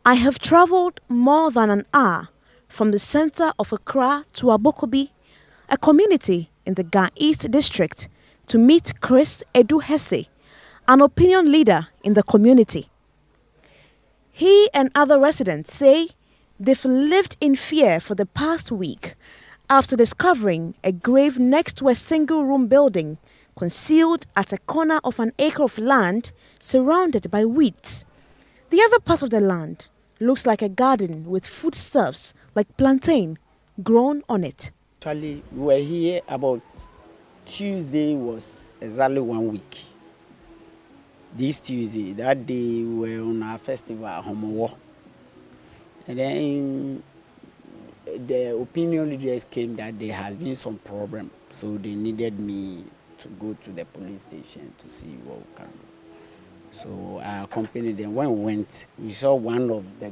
I have traveled more than an hour from the center of Accra to Abokobi, a community in the Ga East district, to meet Chris Edu Hesse, an opinion leader in the community. He and other residents say they've lived in fear for the past week after discovering a grave next to a single-room building concealed at a corner of an acre of land surrounded by weeds. The other part of the land looks like a garden with foodstuffs like plantain grown on it. Actually, we were here about Tuesday was exactly 1 week. This Tuesday, that day we were on our festival at Homowo. And then the opinion leaders came that there has been some problem. So they needed me to go to the police station to see what we can do. So I accompanied them. When we went, we saw one of the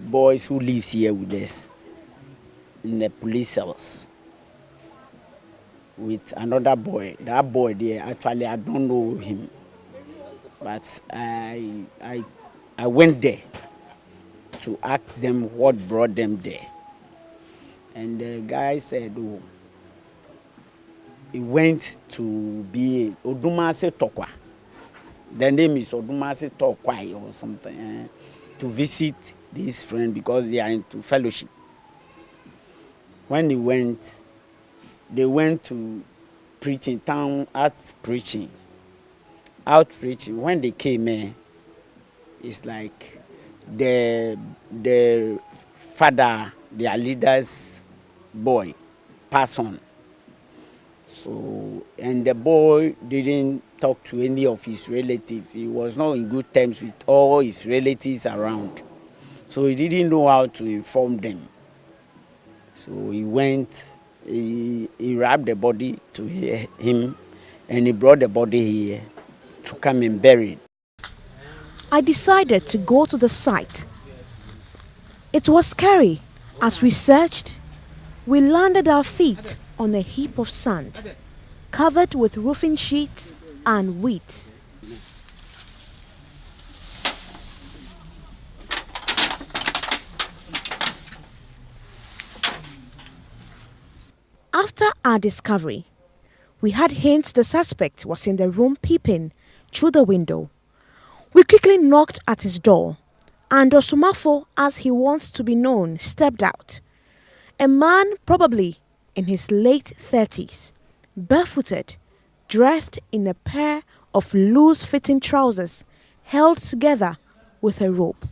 boys who lives here with us in the police cells with another boy. That boy there, actually, I don't know him. But I went there to ask them what brought them there. And the guy said, oh, he went to be Odumase Tokwa. The name is Odumase Tokwai or something, to visit this friend because they are into fellowship. When they went to preaching, town out preaching. When they came in, it's like the father, their leader's boy, passed on. So, and the boy didn't talk to any of his relatives. He was not in good terms with all his relatives around. So he didn't know how to inform them. So he went, he wrapped the body to him, and he brought the body here to come and bury it. I decided to go to the site. It was scary. As we searched, we landed our feet on a heap of sand, covered with roofing sheets and weeds. After our discovery, we had hints the suspect was in the room peeping through the window. We quickly knocked at his door, and Osumafo, as he wants to be known, stepped out. A man probably in his late 30s, barefooted, dressed in a pair of loose-fitting trousers held together with a rope.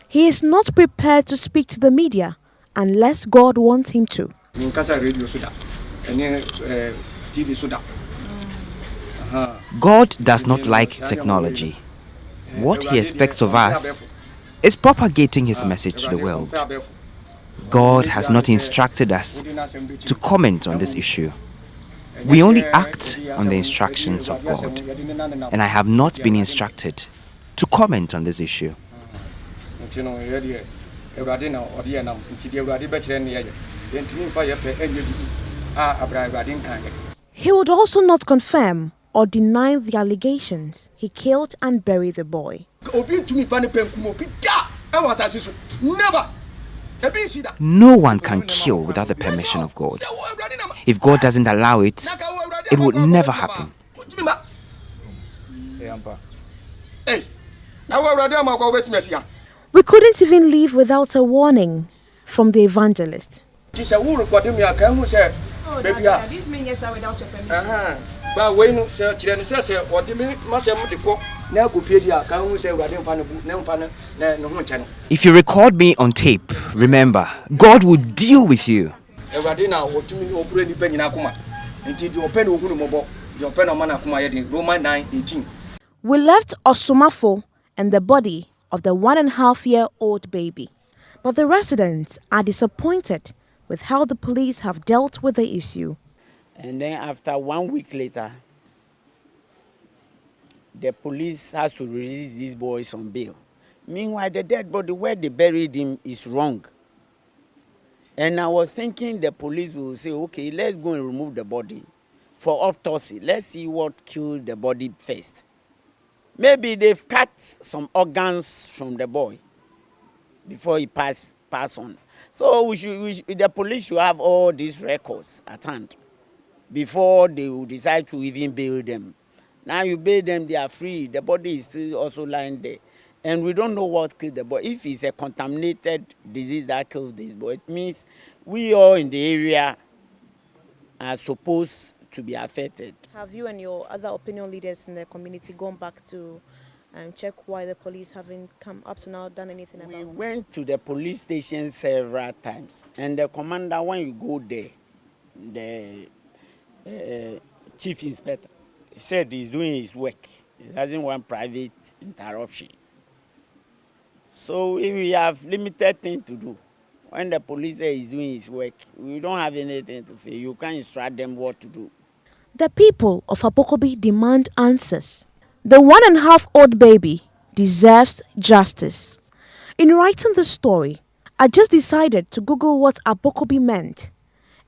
He is not prepared to speak to the media unless God wants him to. God does not like technology. What he expects of us is propagating his message to the world. God has not instructed us to comment on this issue. We only act on the instructions of God, and I have not been instructed to comment on this issue. He would also not confirm or deny the allegations he killed and buried the boy. No one can kill without the permission of God. If God doesn't allow it, it would never happen. We couldn't even leave without a warning from the evangelist. If you record me on tape, remember, God will deal with you. We left Osumafo and the body of the 1.5-year-old baby. But the residents are disappointed with how the police have dealt with the issue. And then after 1 week later, the police has to release these boys on bail. Meanwhile, the dead body where they buried him is wrong. And I was thinking the police will say, okay, let's go and remove the body for autopsy. Let's see what killed the body first. Maybe they've cut some organs from the boy. before he pass on. So the police should have all these records at hand before they will decide to even bail them. Now you bail them, they are free. The body is still also lying there. And we don't know what killed the boy. If it's a contaminated disease that killed this boy, it means we all in the area are supposed to be affected. Have you and your other opinion leaders in the community gone back to check why the police haven't come up to now done anything about We it? went to the police station several times, and the commander, when you go there, the chief inspector, he said he's doing his work. He doesn't want private interruption. So if we have limited thing to do, when the police say he's doing his work, we don't have anything to say. You can't instruct them what to do. The people of Abokobi demand answers. The 1.5-year-old baby deserves justice. In writing the story, I just decided to Google what Abokobi meant.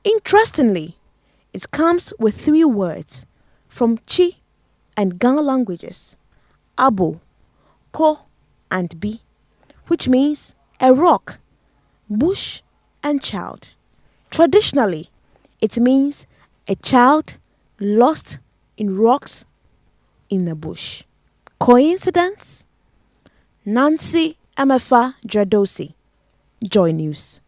Interestingly, it comes with 3 words from Chi and Ghana languages, Abo, Ko, and Bi, which means a rock, bush, and child. Traditionally, it means a child lost in rocks in the bush. Coincidence? Nancy Emefa Dradosi, Joy News.